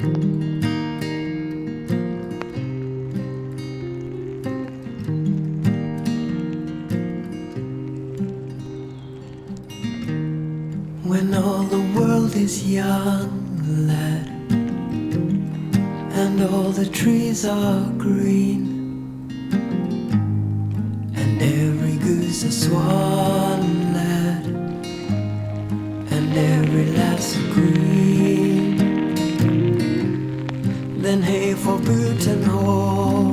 When all the world is young, lad, and all the trees are green, and every goose a swan, lad, and every lass a green, then hey for boot and haw,